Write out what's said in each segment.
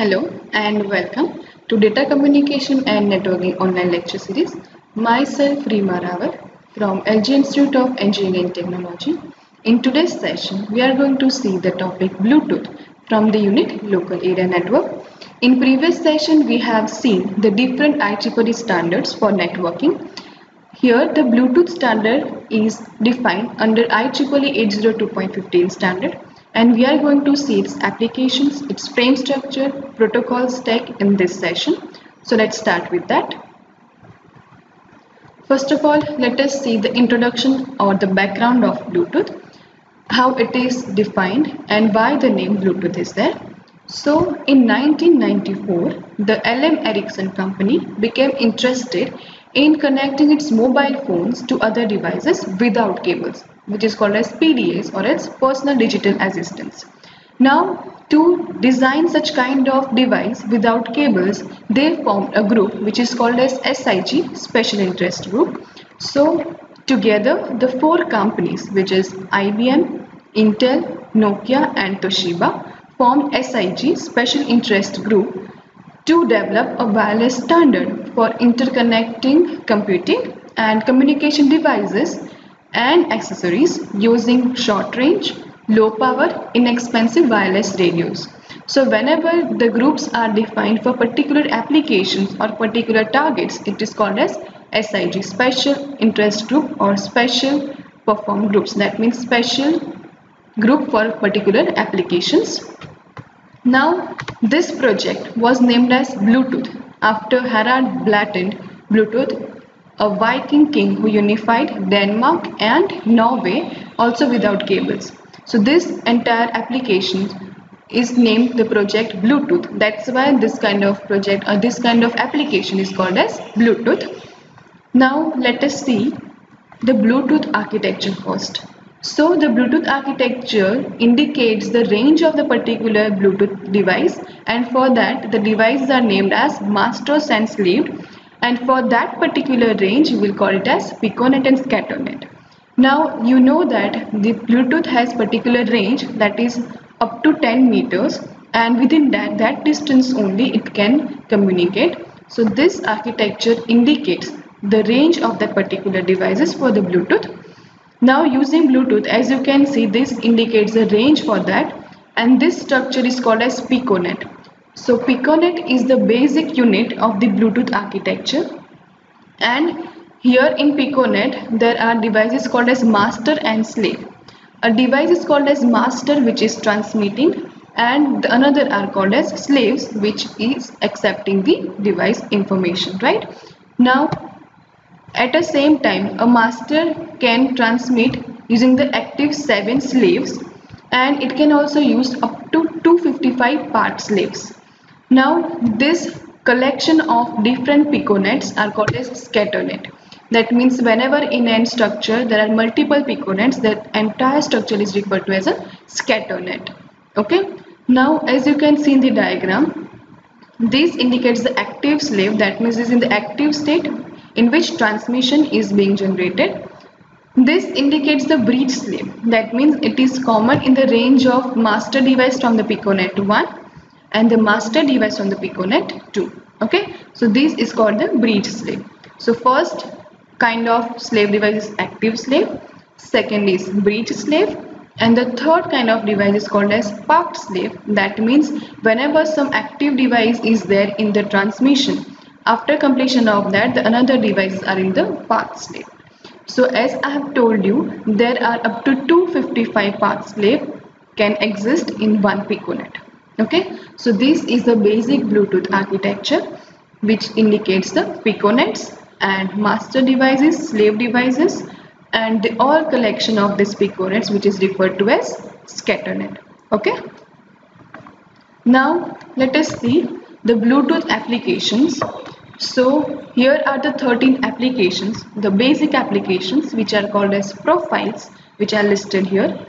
Hello and welcome to Data Communication and Networking online lecture series. Myself Reema Rawat from LG Institute of Engineering and Technology. In today's session, we are going to see the topic Bluetooth from the unit Local Area Network. In previous session, we have seen the different IEEE standards for networking. Here, the Bluetooth standard is defined under IEEE 802.15 standard, and we are going to see its applications, its frame structure, protocol stack in this session. So let's start with that. First of all, let us see the introduction or the background of Bluetooth, how it is defined and why the name Bluetooth is there. So in 1994, the LM Ericsson company became interested in connecting its mobile phones to other devices without cables, which is called as PDAs or its personal digital assistants. Now, to design such kind of device without cables, they formed a group which is called as SIG, Special Interest Group. So together, the four companies, which is IBM, Intel, Nokia and Toshiba, formed SIG, Special Interest Group, to develop a wireless standard for interconnecting computing and communication devices and accessories using short range, low power, inexpensive wireless radios. So whenever the groups are defined for particular applications or particular targets, it is called as SIG, Special Interest Group or Special Perform Groups. That means special group for particular applications. Now, this project was named as Bluetooth after Harald Blatted Bluetooth, a Viking king who unified Denmark and Norway also without cables. So this entire application is named the project Bluetooth. That's why this kind of project or this kind of application is called as Bluetooth. Now let us see the Bluetooth architecture first. So the Bluetooth architecture indicates the range of the particular Bluetooth device, and for that the devices are named as masters and slave, and for that particular range we will call it as piconet and scatternet. Now you know that the Bluetooth has particular range that is up to 10 meters, and within that distance only it can communicate. So this architecture indicates the range of that particular devices for the Bluetooth. Now using Bluetooth, as you can see, this indicates the range for that, and this structure is called as piconet. So piconet is the basic unit of the Bluetooth architecture, and here in piconet there are devices called as master and slave. A device is called as master, which is transmitting, and another are called as slaves, which is accepting the device information, right? Now at the same time, a master can transmit using the active 7 slaves, and it can also use up to 255 part slaves. Now this collection of different piconets are called as scatternet. That means whenever in a structure there are multiple piconets, that entire structure is referred to as a scatternet. Okay. Now as you can see in the diagram, this indicates the active slave. That means this is in the active state in which transmission is being generated. This indicates the breach slave. That means it is common in the range of master device from the piconet 1 and the master device from the piconet 2. Okay, so this is called the breach slave. So first kind of slave device is active slave, second is breach slave, and the third kind of device is called as parked slave. That means whenever some active device is there in the transmission, after completion of that, the another devices are in the parked slave. So as I have told you, there are up to 255 parked slave can exist in one piconet. Okay, so this is the basic Bluetooth architecture, which indicates the piconets and master devices, slave devices, and the all collection of these piconets, which is referred to as scatternet. Okay. Now let us see the Bluetooth applications. So here are the 13 applications, the basic applications which are called as profiles, which are listed here.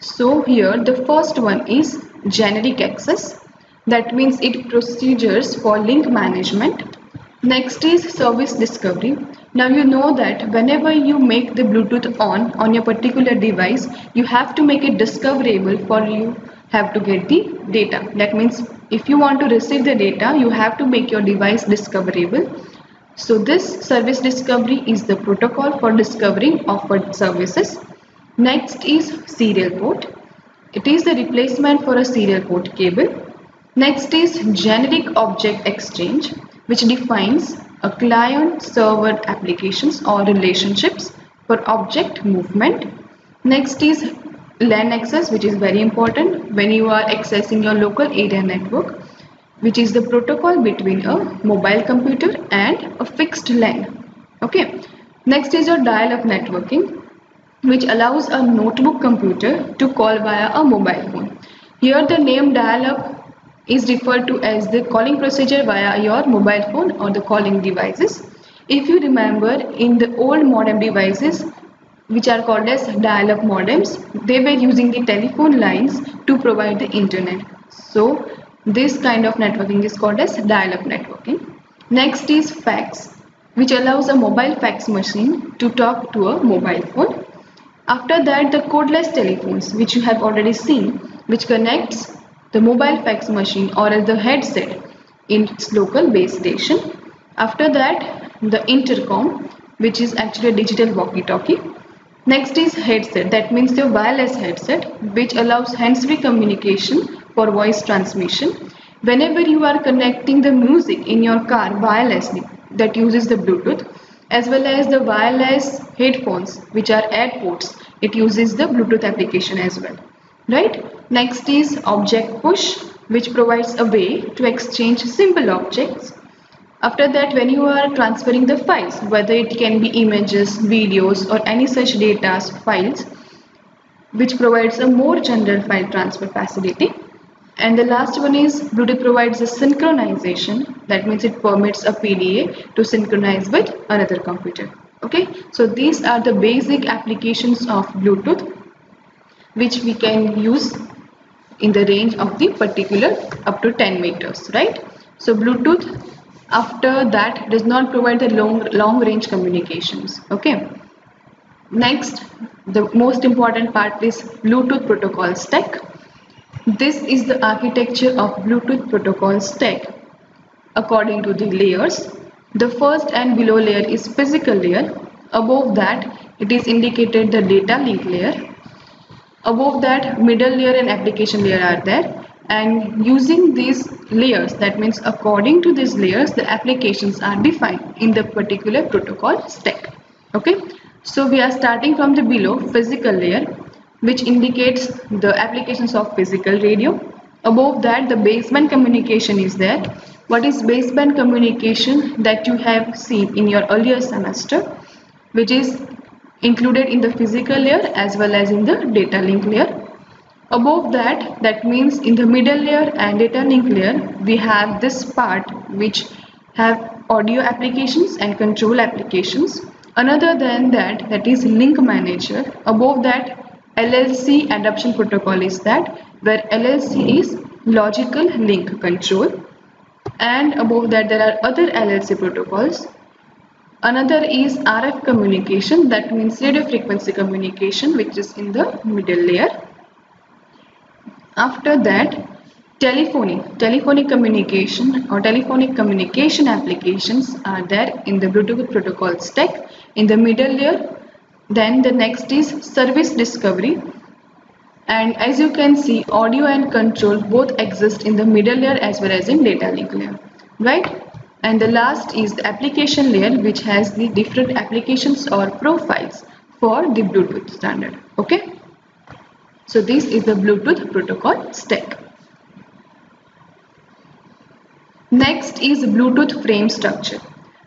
So here the first one is generic access. That means it procedures for link management. Next is service discovery. Now you know that whenever you make the Bluetooth on your particular device, you have to make it discoverable for you have to get the data. That means if you want to receive the data, you have to make your device discoverable. So this service discovery is the protocol for discovering offered services. Next is serial port. It is the replacement for a serial port cable. Next is generic object exchange, which defines a client-server applications or relationships for object movement. Next is LAN access, which is very important when you are accessing your local area network, which is the protocol between a mobile computer and a fixed LAN. Okay. Next is your dial-up networking, which allows a notebook computer to call via a mobile phone. Here the name dial-up is referred to as the calling procedure via your mobile phone or the calling devices. If you remember, in the old modem devices, which are called as dial-up modems, they were using the telephone lines to provide the internet. So this kind of networking is called as dial-up networking. Next is fax, which allows a mobile fax machine to talk to a mobile phone. After that, the codeless telephones, which you have already seen, which connects the mobile fax machine or as the headset in its local base station. After that, the intercom, which is actually a digital walkie-talkie. Next is headset, that means the wireless headset, which allows hands-free communication for voice transmission. Whenever you are connecting the music in your car wirelessly, that uses the Bluetooth, as well as the wireless headphones, which are AirPods, it uses the Bluetooth application as well. Right? Next is object push, which provides a way to exchange simple objects. After that, when you are transferring the files, whether it can be images, videos or any such data files, which provides a more general file transfer facility. And the last one is Bluetooth provides a synchronization, that means it permits a PDA to synchronize with another computer. Okay, so these are the basic applications of Bluetooth which we can use in the range of the particular up to 10 meters, right? So Bluetooth after that does not provide the long range communications. Okay, next the most important part is Bluetooth protocol stack. This is the architecture of Bluetooth protocol stack according to the layers. The first and below layer is physical layer. Above that it is indicated the data link layer. Above that middle layer and application layer are there, and using these layers, that means according to these layers the applications are defined in the particular protocol stack. Okay, so we are starting from the below physical layer, which indicates the applications of physical radio. Above that the baseband communication is there. What is baseband communication? That you have seen in your earlier semester, which is included in the physical layer as well as in the data link layer. Above that, that means in the middle layer and data link layer, we have this part which have audio applications and control applications. Another than that, that is link manager. Above that, LLC adoption protocol is that, where LLC is logical link control, and above that there are other LLC protocols. Another is RF communication, that means radio frequency communication, which is in the middle layer. After that, telephonic communication or telephonic communication applications are there in the Bluetooth protocol stack in the middle layer. Then the next is service discovery, and as you can see, audio and control both exist in the middle layer as well as in data link layer, right? And the last is the application layer, which has the different applications or profiles for the Bluetooth standard. Okay, so this is the Bluetooth protocol stack. Next is Bluetooth frame structure.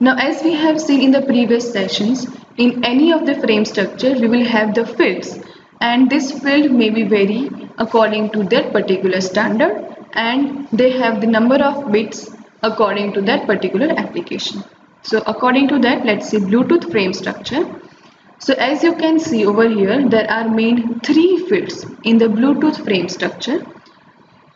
Now, as we have seen in the previous sessions, in any of the frame structure we will have the fields, and this field may be vary according to that particular standard, and they have the number of bits according to that particular application. So according to that, let's see Bluetooth frame structure. So as you can see over here, there are main three fields in the Bluetooth frame structure.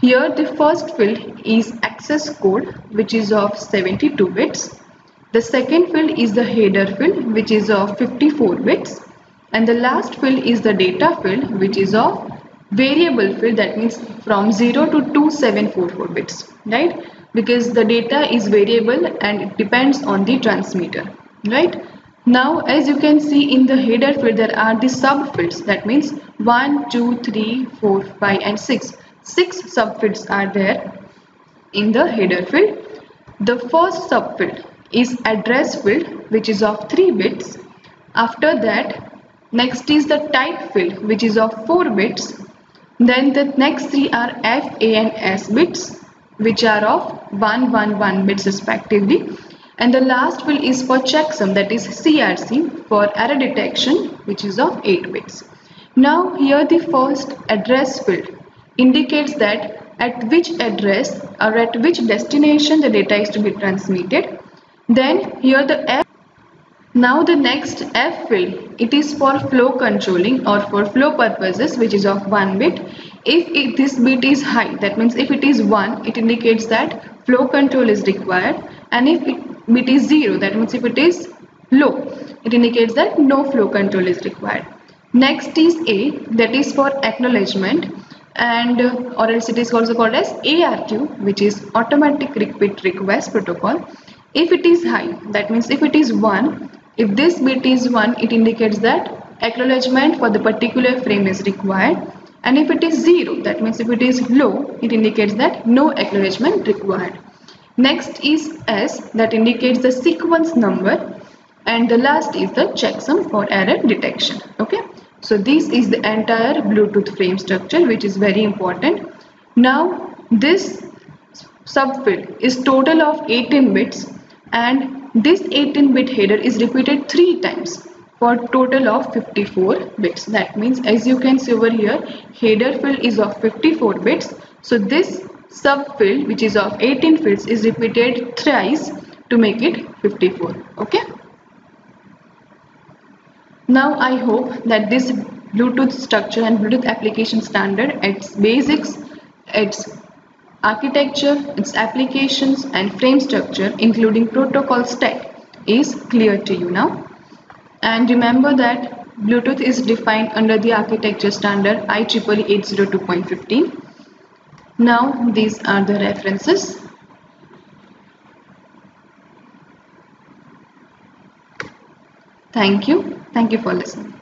Here the first field is access code, which is of 72 bits. The second field is the header field, which is of 54 bits. And the last field is the data field, which is of variable field, that means from 0 to 2744 bits, right? Because the data is variable and it depends on the transmitter, right? Now as you can see in the header field, there are the subfields, that means 1 2 3 4 5 and 6 subfields are there in the header field. The first subfield is address field, which is of 3 bits. After that, next is the type field, which is of 4 bits. Then the next three are F, A and S bits, which are of 111 bits respectively. And the last field is for checksum, that is CRC, for error detection, which is of 8 bits. Now here the first address field indicates that at which address or at which destination the data is to be transmitted. Then here the F. Now the next F field, it is for flow controlling or for flow purposes, which is of 1 bit. If this bit is high, that means if it is 1, it indicates that flow control is required, and if bit is 0, that means if it is low, it indicates that no flow control is required. Next is A, that is for acknowledgement, and or else it is also called as ARQ, which is automatic repeat request protocol. If it is high, that means if it is 1, if this bit is 1, it indicates that acknowledgement for the particular frame is required, and if it is 0, that means if it is low, it indicates that no acknowledgement required. Next is S, that indicates the sequence number, and the last is the checksum for error detection. Okay, so this is the entire Bluetooth frame structure, which is very important. Now this subfield is total of 18 bits, and this 18-bit header is repeated 3 times for total of 54 bits. That means as you can see over here, header field is of 54 bits. So this subfield, which is of 18 fields, is repeated thrice to make it 54. Okay. Now I hope that this Bluetooth structure and Bluetooth application standard, its basics, its architecture, its applications and frame structure, including protocol stack, is clear to you now. And remember that Bluetooth is defined under the architecture standard IEEE 802.15. Now these are the references. Thank you. Thank you for listening.